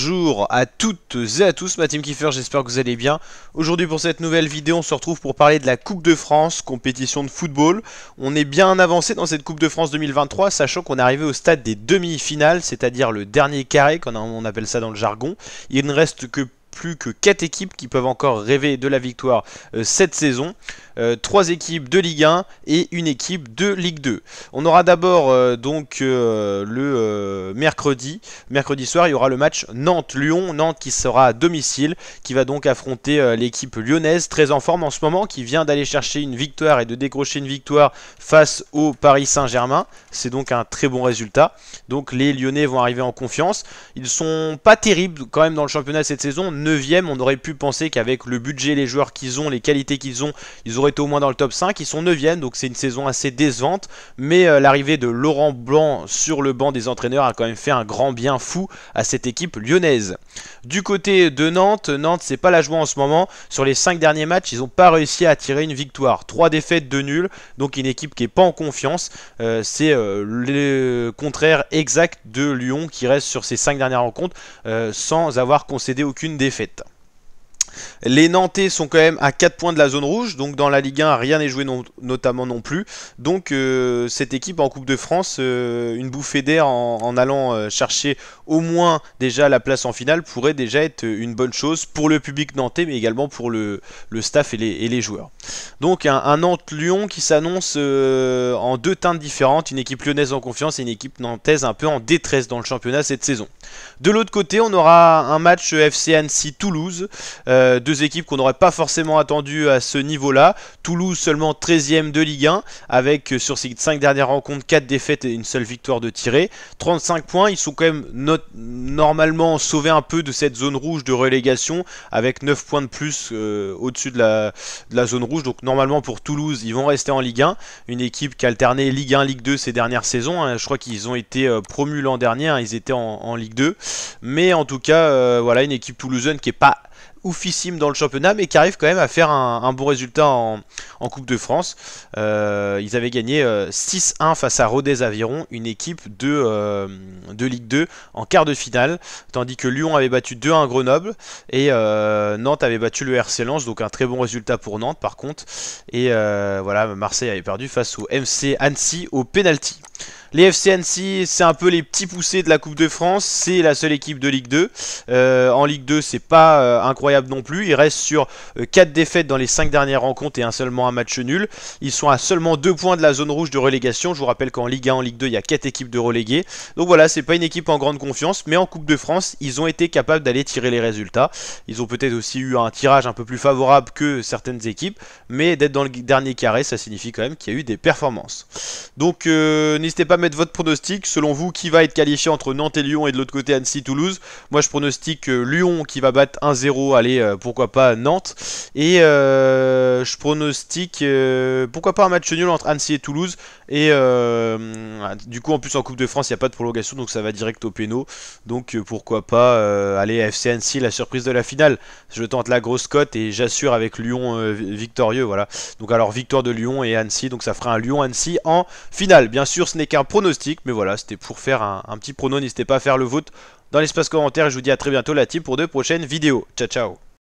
Bonjour à toutes et à tous, ma team Kiefer, j'espère que vous allez bien. Aujourd'hui pour cette nouvelle vidéo, on se retrouve pour parler de la Coupe de France, compétition de football. On est bien avancé dans cette Coupe de France 2023, sachant qu'on est arrivé au stade des demi-finales, c'est-à-dire le dernier carré, comme on appelle ça dans le jargon. Il ne reste que plus que 4 équipes qui peuvent encore rêver de la victoire cette saison. 3 équipes de Ligue 1 et une équipe de Ligue 2. On aura d'abord le mercredi soir, il y aura le match Nantes-Lyon. Nantes qui sera à domicile, qui va donc affronter l'équipe lyonnaise, très en forme en ce moment, qui vient d'aller chercher une victoire et de décrocher une victoire face au Paris Saint-Germain. C'est donc un très bon résultat. Donc les Lyonnais vont arriver en confiance. Ils sont pas terribles quand même dans le championnat cette saison. 9e, on aurait pu penser qu'avec le budget, les joueurs qu'ils ont, les qualités qu'ils ont, ils auraient été au moins dans le top 5. Ils sont 9e, donc c'est une saison assez décevante. Mais l'arrivée de Laurent Blanc sur le banc des entraîneurs a quand même fait un grand bien fou à cette équipe lyonnaise. Du côté de Nantes, c'est pas la joie en ce moment. Sur les 5 derniers matchs, ils n'ont pas réussi à tirer une victoire. 3 défaites, 2 nuls. Donc une équipe qui n'est pas en confiance. C'est le contraire exact de Lyon qui reste sur ces 5 dernières rencontres sans avoir concédé aucune défaite. Les Nantais sont quand même à 4 points de la zone rouge, donc dans la Ligue 1 rien n'est joué notamment non plus. Donc cette équipe en Coupe de France, une bouffée d'air en allant chercher au moins déjà la place en finale pourrait déjà être une bonne chose pour le public nantais, mais également pour le staff et les joueurs. Donc un Nantes-Lyon qui s'annonce en 2 teintes différentes, une équipe lyonnaise en confiance et une équipe nantaise un peu en détresse dans le championnat cette saison. De l'autre côté, on aura un match FC Annecy-Toulouse, 2 équipes qu'on n'aurait pas forcément attendu à ce niveau-là. Toulouse seulement 13e de Ligue 1, avec sur ces 5 dernières rencontres 4 défaites et une seule victoire de tirée. 35 points, ils sont quand même normalement sauvés un peu de cette zone rouge de relégation, avec 9 points de plus au-dessus de la zone rouge. Donc normalement pour Toulouse, ils vont rester en Ligue 1. Une équipe qui a alterné Ligue 1, Ligue 2 ces dernières saisons. Hein. Je crois qu'ils ont été promus l'an dernier, hein. Ils étaient en Ligue 2. Mais en tout cas, voilà, une équipe toulousaine qui n'est pas oufissime dans le championnat, mais qui arrive quand même à faire un bon résultat en Coupe de France. Ils avaient gagné 6-1 face à Rodez Aviron, une équipe de Ligue 2 en quart de finale, tandis que Lyon avait battu 2-1 Grenoble et Nantes avait battu le RC Lens, donc un très bon résultat pour Nantes par contre. Et voilà, Marseille avait perdu face au MC Annecy au penalty. Les FC Annecy, c'est un peu les petits poussés de la Coupe de France, c'est la seule équipe de Ligue 2. En Ligue 2, c'est pas incroyable non plus. Ils restent sur 4 défaites dans les 5 dernières rencontres et seulement un match nul. Ils sont à seulement 2 points de la zone rouge de relégation. Je vous rappelle qu'en Ligue 1, en Ligue 2, il y a 4 équipes de relégués. Donc voilà, c'est pas une équipe en grande confiance, mais en Coupe de France, ils ont été capables d'aller tirer les résultats. Ils ont peut-être aussi eu un tirage un peu plus favorable que certaines équipes, mais d'être dans le dernier carré, ça signifie quand même qu'il y a eu des performances. Donc n'hésitez pas à mettre votre pronostic. Selon vous, qui va être qualifié entre Nantes et Lyon et de l'autre côté Annecy-Toulouse? Moi je pronostique Lyon qui va battre 1-0, allez pourquoi pas Nantes. Et je pronostique pourquoi pas un match nul entre Annecy et Toulouse. Et du coup en plus en Coupe de France il n'y a pas de prolongation, donc ça va direct au péno. Donc pourquoi pas aller à FC Annecy, la surprise de la finale. Je tente la grosse cote et j'assure avec Lyon victorieux, voilà. Donc alors victoire de Lyon et Annecy, donc ça fera un Lyon-Annecy en finale. Bien sûr ce n'est qu'un pronostic, mais voilà, c'était pour faire un petit prono. N'hésitez pas à faire le vôtre dans l'espace commentaire et je vous dis à très bientôt la team pour de prochaines vidéos. Ciao ciao.